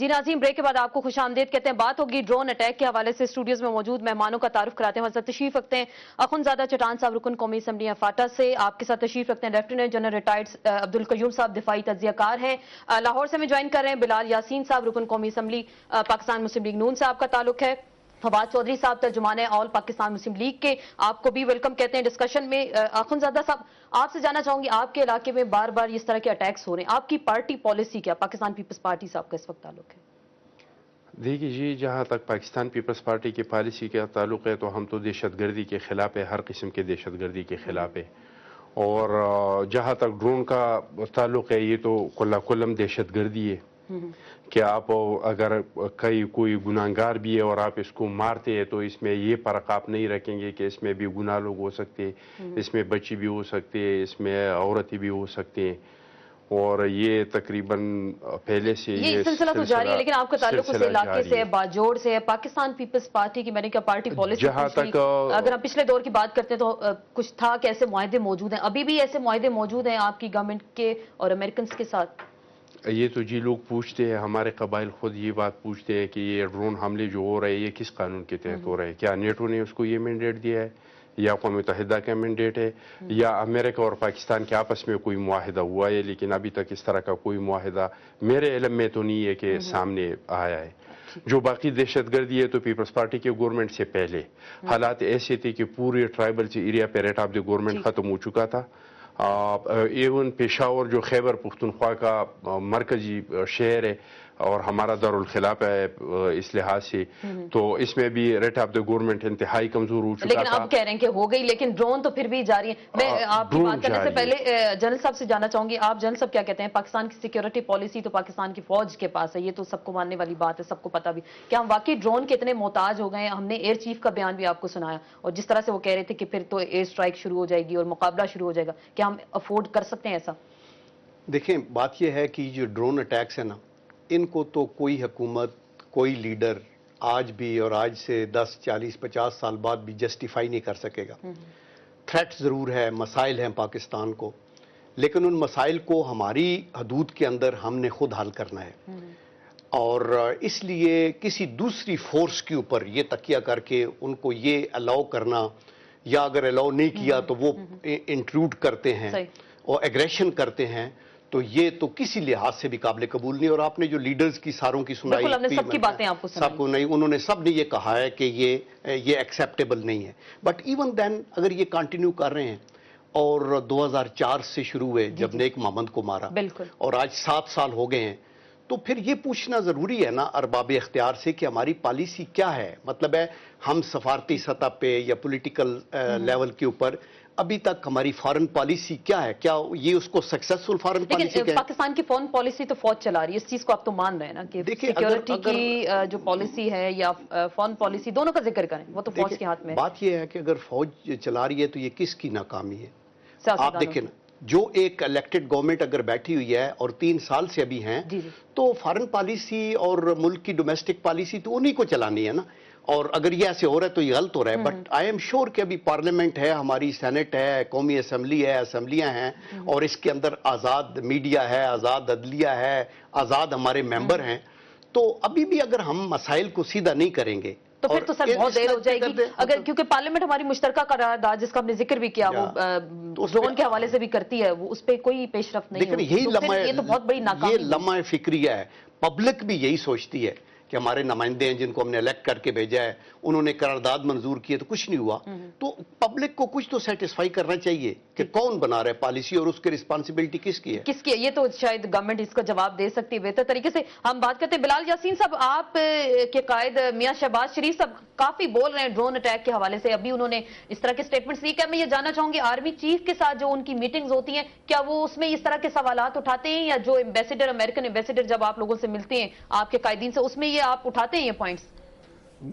जी नाज़रीन, ब्रेक के बाद आपको खुशामदीद कहते हैं। बात होगी ड्रोन अटैक के हवाले से। स्टूडियोज में मौजूद मेहमानों का तारुफ कराते हैं। हज़रत तशरीफ रखते हैं अखुनज़ादा चटान साहब, रुकन कौमी असम्बली फाटा से। आपके साथ तशरीफ रखते हैं lieutenant general retired Abdul Qayyum साहब, दिफाई तज्जियाकार हैं। लाहौर से हमें ज्वाइन कर रहे हैं बिलाल यासीन साहब, रुकन कौमी असम्बली पाकिस्तान मुस्लिम लीग नून से आपका ताल्लुक है। फवाद चौधरी साहब, तर्जुमान ऑल पाकिस्तान मुस्लिम लीग के, आपको भी वेलकम कहते हैं डिस्कशन में। अखुनज़ादा साहब, आपसे जानना चाहूंगी, आपके इलाके में बार बार इस तरह के अटैक्स हो रहे हैं, आपकी पार्टी पॉलिसी क्या, पाकिस्तान पीपल्स पार्टी से आपका इस वक्त ताल्लुक है? देखिए जी, जहाँ तक पाकिस्तान पीपल्स पार्टी की पॉलिसी का ताल्लुक है तो हम तो दहशतगर्दी के ख़िलाफ़ है, हर किस्म के दहशतगर्दी के ख़िलाफ़ है। और जहाँ तक ड्रोन का ताल्लुक है, ये तो कुल्लम दहशतगर्दी है कि आप अगर कोई गुनाहगार भी है और आप इसको मारते हैं तो इसमें ये फ़र्क आप नहीं रखेंगे कि इसमें भी गुनाह लोग हो सकते हैं, इसमें बच्ची भी हो सकते हैं, इसमें औरतें भी हो सकते हैं। और ये तकरीबन पहले से ये सिलसिला तो जारी है, लेकिन आपका ताल्लुक उस इलाके से है, बाजोड़ से है। पाकिस्तान पीपल्स पार्टी की मैंने क्या पार्टी पॉलिसी जहाँ तक अगर हम पिछले दौर की बात करते हैं तो कुछ था कि ऐसे मुआहदे मौजूद हैं, अभी भी ऐसे मुआहदे मौजूद हैं आपकी गवर्नमेंट के और अमेरिकन के साथ? ये तो जी लोग पूछते हैं, हमारे कबाइल खुद ये बात पूछते हैं कि ये ड्रोन हमले जो हो रहे हैं ये किस कानून के तहत हो रहे हैं। क्या नेटो ने उसको ये मैंडेट दिया है या अक़वाम मुत्तहिदा का मैंडेट है या अमेरिका और पाकिस्तान के आपस में कोई मुआहिदा हुआ है? लेकिन अभी तक इस तरह का कोई मुआहिदा मेरे इल्म में तो नहीं है कि सामने आया है। जो बाकी दहशतगर्दी है तो पीपल्स पार्टी के गवर्नमेंट से पहले हालात ऐसे थे कि पूरे ट्राइबल एरिया पे रेट ऑफ द गवर्नमेंट ख़त्म हो चुका था। एवन पेशावर जो खैबर पुख्तनख्वा का मरकजी शहर है और हमारा दारुल खिलाफा है इस लिहाज से, तो इसमें भी रेट ऑफ द गवर्नमेंट इंतहाई कमजोर हो चुका लेकिन था। आप कह रहे हैं कि हो गई, लेकिन ड्रोन तो फिर भी जारी है। मैं आपकी बात करने से पहले जनरल साहब से जानना चाहूंगी, आप जनरल साहब क्या कहते हैं? पाकिस्तान की सिक्योरिटी पॉलिसी तो पाकिस्तान की फौज के पास है, ये तो सबको मानने वाली बात है, सबको पता भी। क्या हम वाकई ड्रोन के इतने मोहताज हो गए हैं? हमने एयर चीफ का बयान भी आपको सुनाया और जिस तरह से वो कह रहे थे कि फिर तो एयर स्ट्राइक शुरू हो जाएगी और मुकाबला शुरू हो जाएगा, क्या हम अफोर्ड कर सकते हैं ऐसा? देखें, बात यह है कि जो ड्रोन अटैक्स है ना, इनको तो कोई हुकूमत, कोई लीडर आज भी और आज से 10, 40, 50 साल बाद भी जस्टिफाई नहीं कर सकेगा। थ्रेट ज़रूर है, मसाइल हैं पाकिस्तान को, लेकिन उन मसाइल को हमारी हदूद के अंदर हमने खुद हल करना है। और इसलिए किसी दूसरी फोर्स के ऊपर ये तकिया करके उनको ये अलाउ करना, या अगर अलाउ नहीं किया तो वो इंट्रूड करते हैं और एग्रेशन करते हैं, तो ये तो किसी लिहाज से भी काबिल कबूल नहीं। और आपने जो लीडर्स की सारों की सुनाई, सबकी बातें आपको सबको नहीं, उन्होंने सब ने ये कहा है कि ये एक्सेप्टेबल नहीं है। बट इवन देन अगर ये कंटिन्यू कर रहे हैं, और 2004 से शुरू हुए जब नेक मोहम्मद को मारा और आज 7 साल हो गए हैं, तो फिर ये पूछना ज़रूरी है ना अरबाब इख्तियार से कि हमारी पॉलिसी क्या है। मतलब है हम सफारती सतह पे या पॉलिटिकल लेवल के ऊपर अभी तक हमारी फॉरेन पॉलिसी क्या है? क्या ये उसको सक्सेसफुल फॉरेन पॉलिसी है? पाकिस्तान की फॉरेन पॉलिसी तो फौज चला रही है, इस चीज को आप तो मान रहे हैं ना कि सिक्योरिटी की जो पॉलिसी है या फॉरेन पॉलिसी, दोनों का जिक्र करें, वो तो फौज के हाथ में। बात ये है कि अगर फौज चला रही है तो ये किसकी नाकामी है? आप देखें ना, जो एक इलेक्टेड गवर्नमेंट अगर बैठी हुई है और 3 साल से अभी हैं, तो फॉरेन पॉलिसी और मुल्क की डोमेस्टिक पॉलिसी तो उन्हीं को चलानी है ना। और अगर ये ऐसे हो रहा है तो ये गलत हो रहा है। बट आई एम श्योर कि अभी पार्लियामेंट है, हमारी सेनेट है, कौमी असम्बली है, असम्बलियां हैं, और इसके अंदर आज़ाद मीडिया है, आज़ाद अदलिया है, आज़ाद हमारे मेंबर हैं। तो अभी भी अगर हम मसाइल को सीधा नहीं करेंगे तो फिर तो सर बहुत देर हो जाएगी। अगर क्योंकि पार्लियामेंट हमारी मुश्तरका करारदाद जिसका हमने जिक्र भी किया, वो ड्रोन के हवाले से भी करती है, वो उस पर कोई पेशरफ्त नहीं है। ये तो बहुत बड़ी नाकामी, ये लम्हा फिक्रिया है। पब्लिक भी यही सोचती है कि हमारे नुमाइंदे हैं जिनको हमने इलेक्ट करके भेजा है, उन्होंने करारदाद मंजूर की है तो कुछ नहीं हुआ। तो पब्लिक को कुछ तो सेटिस्फाई करना चाहिए कि कौन बना रहा है पॉलिसी और उसकी रिस्पांसिबिलिटी किसकी है। ये तो शायद गवर्नमेंट इसका जवाब दे सकती है बेहतर तरीके से। हम बात करते हैं बिलाल यासीन साहब, आप के कायद मियां शहबाज शरीफ साहब काफी बोल रहे हैं ड्रोन अटैक के हवाले से, अभी उन्होंने इस तरह के स्टेटमेंट्स दिए। क्या मैं ये जानना चाहूंगी, आर्मी चीफ के साथ जो उनकी मीटिंग्स होती हैं, क्या वो उसमें इस तरह के सवालात उठाते हैं, या जो एम्बेसडर, अमेरिकन एम्बेसडर जब आप लोगों से मिलते हैं आपके कायदीन से, उसमें ये आप उठाते हैं ये पॉइंट्स?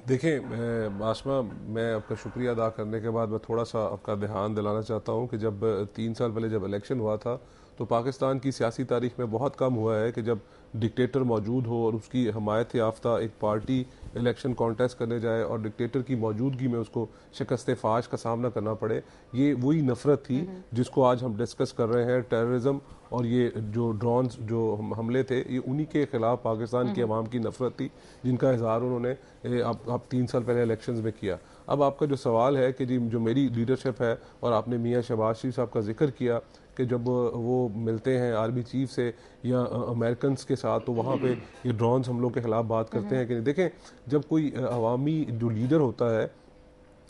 देखें आसमा, मैं आपका शुक्रिया अदा करने के बाद मैं थोड़ा सा आपका ध्यान दिलाना चाहता हूँ कि जब 3 साल पहले जब इलेक्शन हुआ था تو پاکستان کی سیاسی تاریخ میں بہت کم ہوا ہے کہ جب ڈکٹیٹر موجود ہو اور اس کی حمایت یافتہ ایک پارٹی الیکشن کانٹیسٹ کرنے جائے اور ڈکٹیٹر کی موجودگی میں اس کو شکست فاش کا سامنا کرنا پڑے. یہ وہی نفرت تھی جس کو آج ہم ڈسکس کر رہے ہیں. ٹیررزم اور یہ جو ڈرونز جو حملے تھے یہ انہی کے خلاف پاکستان کی عوام کی نفرت تھی جن کا اظہار انہوں نے اب 3 سال پہلے الیکشنز میں کیا. اب آپ کا جو سوال ہے کہ جی جو میری لیڈرشپ ہے, اور آپ نے میاں شہباز شریف صاحب کا ذکر کیا کہ جب وہ ملتے ہیں آرمی چیف سے یا امریکنز کے ساتھ تو وہاں پہ یہ ڈرونز حملوں کے خلاف بات کرتے ہیں کہ نہیں. دیکھیں جب کوئی عوامی جو لیڈر ہوتا ہے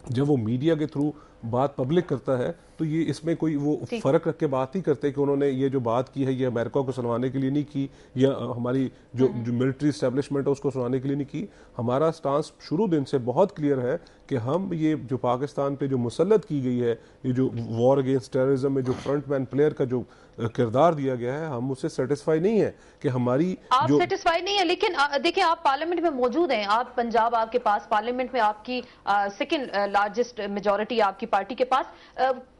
جب وہ میڈیا کے تھرو بات پبلک کرتا ہے تو یہ اس میں کوئی وہ فرق رکھ کے بات نہیں کرتے کہ انہوں نے یہ جو بات کی ہے یہ امریکہ کو سنوانے کے لیے نہیں کی یا ہماری جو ملٹری اسٹیبلشمنٹ ہے اس کو سنوانے کے لیے نہیں کی. ہمارا سٹانس شروع دن سے بہت کلیئر ہے کہ ہم یہ جو پاکستان پہ جو مسلط کی گئی ہے, یہ جو وار اگینسٹ ٹیررزم میں جو فرنٹ مین پلیئر کا جو کردار دیا گیا ہے, ہم اس سے سیٹسفائی نہیں ہے کہ ہماری آپ سیٹسفائی نہیں ہے. لیکن دیکھیں آپ پارلیمنٹ میں موجود ہیں, آپ پنجاب, آپ کے پاس پارلیمنٹ میں آپ کی سیکنڈ لارجسٹ میجورٹی آپ کی پارٹی کے پاس.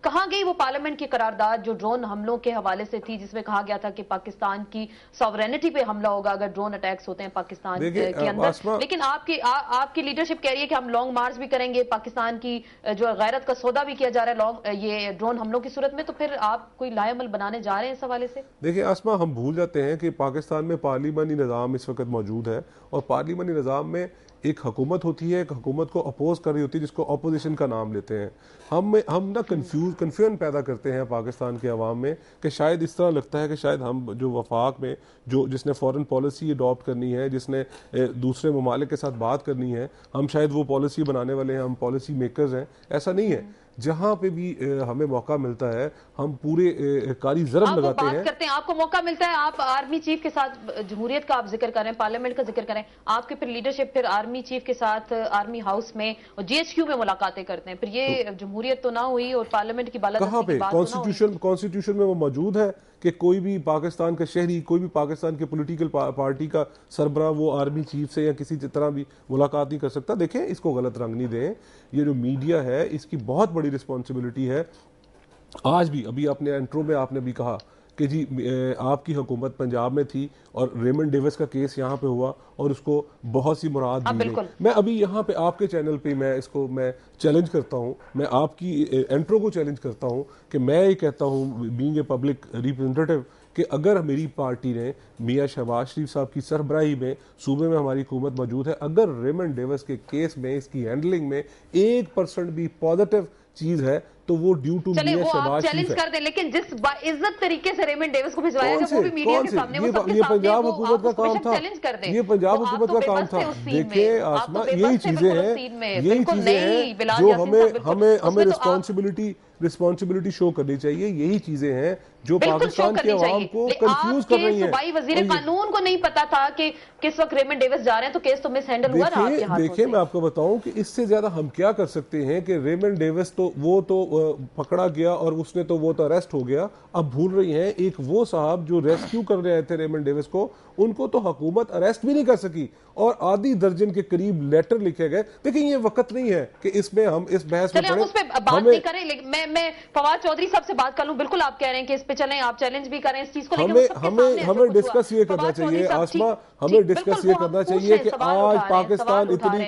کہاں گئی وہ پارلیمنٹ کی قرارداد جو ڈرون حملوں کے حوالے سے تھی جس میں کہا گیا تھا کہ پاکستان کی ساورینٹی پہ حملہ ہوگا اگر ڈرون اٹیکس ہوتے ہیں پاکستان کے اندر. لیکن آپ کی لیڈرشپ کہہ رہی ہے کہ ہم لانگ مارچ بھی کریں گے, پاکستان کی جو غیرت کا سودا بھی کیا جا رہا ہے یہ ڈرون حملوں کی صورت میں. تو پھر آپ کوئی لائے عمل بنانے جا رہے ہیں اس حوالے سے؟ دیکھیں آسما, ہم بھول جاتے ہیں کہ پاکستان میں پارلیمانی نظام اس وقت موجود ہے اور پارلیمانی نظام میں ایک حکومت ہوتی ہے, ایک حکومت کو اپوز کر رہی ہوتی ہے جس کو اپوزیشن کا نام لیتے ہیں. ہم نا کنفیوژن پیدا کرتے ہیں پاکستان کے عوام میں کہ شاید اس طرح لگتا ہے کہ شاید ہم جو وفاق میں جس نے فورن پالیسی اڈاپٹ کرنی ہے, جس نے دوسرے ممالک کے ساتھ بات کرنی ہے, ہم شاید وہ پالیسی بنانے والے ہیں, ہم پالیسی میکرز ہیں. ایسا نہیں ہے. جہاں پہ بھی ہمیں موقع ملتا ہے ہم پورے کاری ضرب لگاتے ہیں. آپ کو موقع ملتا ہے, آپ آرمی چیف کے ساتھ جمہوریت کا آپ ذکر کریں, پارلیمنٹ کا ذکر کریں, آپ کے پھر لیڈرشپ پھر آرمی چیف کے ساتھ آرمی ہاؤس میں اور جی ایچ کیو میں ملاقاتیں کرتے ہیں. پھر یہ جمہوریت تو نہ ہوئی اور پارلیمنٹ کی بالادستی کی بات تو نہ ہوئی. کانسٹیٹیوشن میں وہ موجود ہے کہ کوئی بھی پاکستان کا شہری, کوئی بھی پاکستان کے پولیٹیکل پارٹی کا سربراہ وہ آرمی چیف سے یا کسی طرح بھی ملاقات نہیں کر سکتا. دیکھیں اس کو غلط رنگ نہیں دیں. یہ جو میڈیا ہے اس کی بہت بڑی رسپانسبلٹی ہے. آج بھی ابھی اپنے انٹرو میں آپ نے بھی کہا کہ جی آپ کی حکومت پنجاب میں تھی اور ریمنڈ ڈیوس کا کیس یہاں پہ ہوا اور اس کو بہت سی مراد دی گئی. میں ابھی یہاں پہ آپ کے چینل پہ میں چیلنج کرتا ہوں, میں آپ کی انٹرو کو چیلنج کرتا ہوں کہ میں یہ کہتا ہوں بینگ اے پبلک ریپرزنٹیٹیو کہ اگر میری پارٹی نے میاں شہباز شریف صاحب کی سربراہی میں صوبے میں ہماری حکومت موجود ہے, اگر ریمنڈ ڈیوس کے کیس میں اس کی ہینڈلنگ میں 1% بھی پازیٹیو چیز ہے تو وہ ڈیو ٹو میاں شہباز شریف ہے. کر دیں, لیکن جس عزت طریقے سے ریمنڈ ڈیوس کو بھجوایا گیا وہ بھی میڈیا کے سامنے, یہ پنجاب حکومت کا کام تھا, یہ پنجاب حکومت کا کام تھا. دیکھیں آسما یہی چیزیں ہیں جو ہمیں رسپانسبلٹی شو کرنی چاہیے. یہی چیزیں ہیں جو پاکستان کے عوام کو کنفیوز کر رہی ہیں. صوبائی وزیر قانون کو نہیں پتا تھا کہ کس وقت ریمنڈ ڈیوس جا رہے ہیں تو کیس تو مس ہینڈل ہوا رہا آپ کے ہاتھوں سے. دیکھیں میں آپ کو بتاؤں کہ اس سے زیادہ ہم کیا کر سکتے ہیں کہ ریمنڈ ڈیوس تو وہ تو پکڑا گیا اور اس نے تو وہ تو اریسٹ ہو گیا. اب بھول رہی ہیں ایک وہ صاحب جو ریسکیو کر رہے تھے ریمنڈ ڈیوس کو, ان کو تو حکومت اریسٹ بھی نہیں کر سکی اور آدھی درجن کے قریب لیٹر لکھے گئے. دیکھیں یہ وقت نہیں ہے کہ اس میں ہم اس بحث میں پڑھیں. اس پہ بات نہیں کریں, لیکن میں فواد چودھری صاحب سے بات کر لوں. بالکل آپ کہہ رہے ہیں کہ اس پہ چلیں, آپ چیلنج بھی کریں اس چیز کو, لیکن ہمیں ڈسکس یہ کرنا چاہیے آسما, ہمیں ڈسکس یہ کرنا چاہیے کہ آج پاکستان اتنی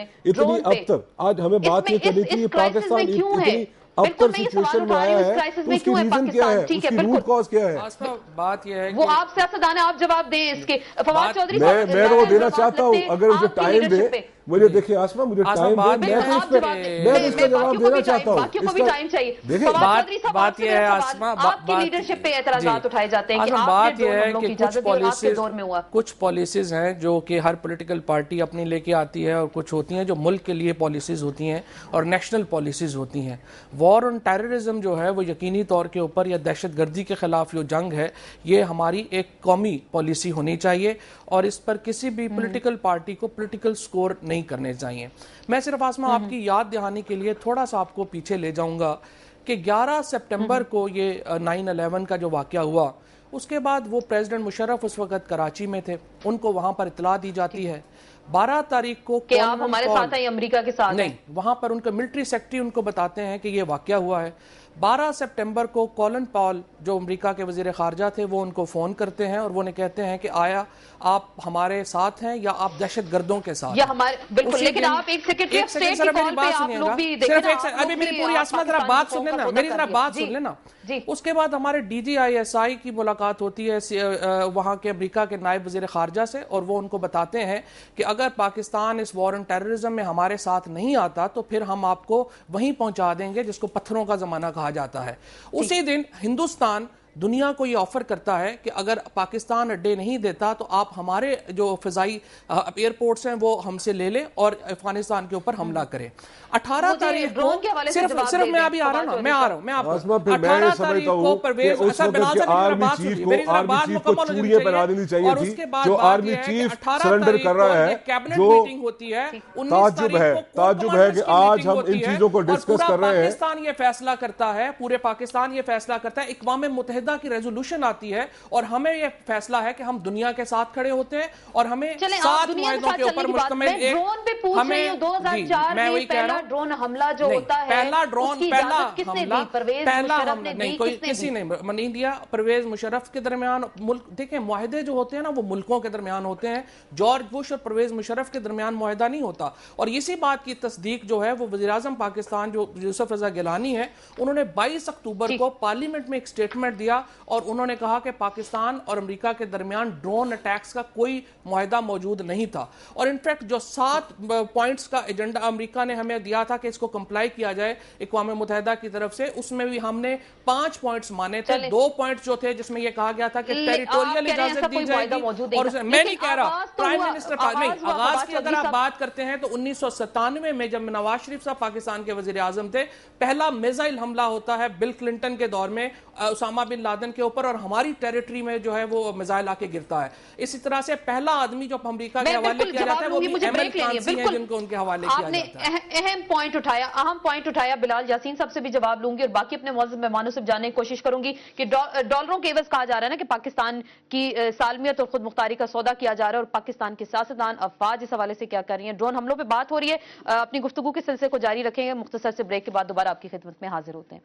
ابتر, آج ہمیں بات یہ کرنی تھی پاکستان اتنی ابتر سچویشن میں آیا ہے تو اس کی ریزن کیا ہے, اس کی روٹ کاز کیا ہے. بات یہ ہے وہ آپ سیاستدان ہیں, آپ جواب دیں اس کے. فواد چودھری میں وہ دینا چاہتا ہوں, اگر مجھے ٹائم دیں مجھے. دیکھیں آسما مجھے ٹائم دیں, میں اس کا جواب دینا چاہتا ہوں. باقیوں کو بھی ٹائم چاہیے. بات یہ ہے آسما, آپ کی لیڈرشپ پہ اعتراضات اٹھائے جاتے ہیں کہ آپ نے ڈرون حملوں کی اجازت دی, آپ کے دور میں ہوا. کچھ پالیسیز ہیں جو کہ ہر پولیٹیکل پارٹی اپنی لے کے آتی ہے اور کچھ ہوتی ہیں جو ملک کے لیے پالیسیز ہوتی ہیں اور نیشنل پالیسیز ہوتی ہیں. وار آن ٹیررزم جو ہے وہ یقینی طور کے اوپر یا دہشت گردی کے خلاف جو جنگ ہے یہ ہماری ایک قومی پالیسی ہونی چاہیے اور اس پر کسی بھی پولیٹیکل پارٹی کو پولیٹیکل سکور نہیں کرنے چاہیے. میں صرف آسما آپ کی یاد دہانی کے لیے تھوڑا سا آپ کو پیچھے لے جاؤں گا کہ 11 سپٹمبر کو یہ 9/11 کا جو واقعہ ہوا, اس کے بعد وہ پریزیڈنٹ مشرف اس وقت کراچی میں تھے, ان کو وہاں پر اطلاع دی جاتی ہے. 12 تاریخ کو کہ آپ ہمارے ساتھ ہیں, امریکہ کے ساتھ نہیں, وہاں پر ان کا ملٹری سیکٹری ان کو بتاتے ہیں کہ یہ واقعہ ہوا ہے. 12 सितंबर को कॉलिन पॉल जो अमेरिका के वजीर खारजा थे वो उनको फ़ोन करते हैं और वो उन्हें कहते हैं कि आया आप हमारे साथ हैं या आप दहशत गर्दों के साथ या हमारे बिल्कुल, लेकिन आप एक सेक्रेटरी ऑफ स्टेट की कॉल पे आप लोग भी देखें ना, अभी मेरी पूरी आसमा जरा बात सुन लेना, मेरी जरा बात सुन लेना। उसके बाद हमारे DGISI की मुलाकात होती है वहाँ के अमेरिका के नायब वजीर खारजा से, और वो उनको बताते हैं कि अगर पाकिस्तान इस वॉर ऑन टेररिज्म में हमारे साथ नहीं आता तो फिर हम आपको वहीं पहुंचा देंगे, जिसको पत्थरों का जमाना कहा जाता है। उसी दिन हिंदुस्तान दुनिया को ये ऑफर करता है कि अगर पाकिस्तान अड्डे नहीं देता तो आप हमारे जो फिजाई एयरपोर्ट्स हैं वो हमसे ले लें और अफगानिस्तान के ऊपर हमला करें। 18 तारीख को सिर्फ मैं अभी आ रहा हूं, मैं आ रहा हूं, मैं आपको 18 तारीख को परवेज बना देनी चाहिए थी जो आर्मी चीफ सरेंडर कर रहा है। कैबिनेट मीटिंग होती है, ताज्जुब है कि आज हम इन चीजों को डिस्कस कर रहे हैं। पाकिस्तान ये फैसला करता है, पूरे पाकिस्तान ये फैसला करता है, इक़वाम मुत्तहिदा की रेजोल्यूशन आती है और हमें यह फैसला है कि हम दुनिया के साथ खड़े होते हैं और हमें 7 मुआहदों के ऊपर मुश्तमिल हमें 2004 में पहला ड्रोन हमला जो होता है, पहला ड्रोन पहला हमला पहला हमला नहीं कोई किसी ने नहीं दिया। परवेज मुशर्रफ के दरमियान मुल्क देखें मुआहदे जो होते हैं ना वो मुल्कों के दरमियान होते हैं, जॉर्ज बुश और परवेज मुशर्रफ के दरमियान मुआहदा नहीं होता। और इसी बात की तस्दीक जो है वो वज़ीर-ए-आज़म पाकिस्तान जो यूसुफ रज़ा गिलानी है उन्होंने 22 अक्टूबर को पार्लियामेंट में एक स्टेटमेंट दिया और उन्होंने कहा कि पाकिस्तान और अमेरिका के दरमियान ड्रोन अटैक्स का कोई मुआहदा मौजूद नहीं था। और इनफैक्ट जो 7 पॉइंट्स का एजेंडा अमेरिका ने हमें दिया था कि इसको कंप्लाई किया जाए इक़वाम मुत्तहिदा की तरफ से, उसमें भी हमने 5 पॉइंट्स माने थे। 2 पॉइंट्स जो थे जिसमें यह कहा गया था कि टेरिटोरियल इजाजत दी जाएगी, और मैं नहीं कह रहा प्राइम मिनिस्टर नहीं, आगाज की अगर आप बात करते हैं तो 1997 में जब नवाज शरीफ साहब पाकिस्तान के वजीर आजम थे, पहला मिसाइल हमला होता है बिल क्लिंटन के दौर में उसामा बिन लादेन के ऊपर, और हमारी टेरिटरी में जो है वो मिसाइल आके गिरता है। इसी तरह से पहला आदमी जो अमेरिका के हवाले किया जाता है वो भी एमएल कांसी है जिनको उनके हवाले किया जाता है। अहम पॉइंट उठाया बिलाल यासीन साहब से भी जवाब लूंगी और बाकी अपने मौजूद मेहमानों से जानने की कोशिश करूंगी कि डॉलरों के एवज कहा जा रहा है ना कि पाकिस्तान की सालमियत और खुद मुख्तारी का सौदा किया जा रहा है, और पाकिस्तान के सियासतदान अफवाज इस हवाले से क्या कर रही हैं। ड्रोन हमलों पर बात हो रही है, अपनी गुफ्तगू के सिलसिले को जारी रखेंगे, मुख्तसर से ब्रेक के बाद दोबारा आपकी खिदमत में हाजिर होते हैं।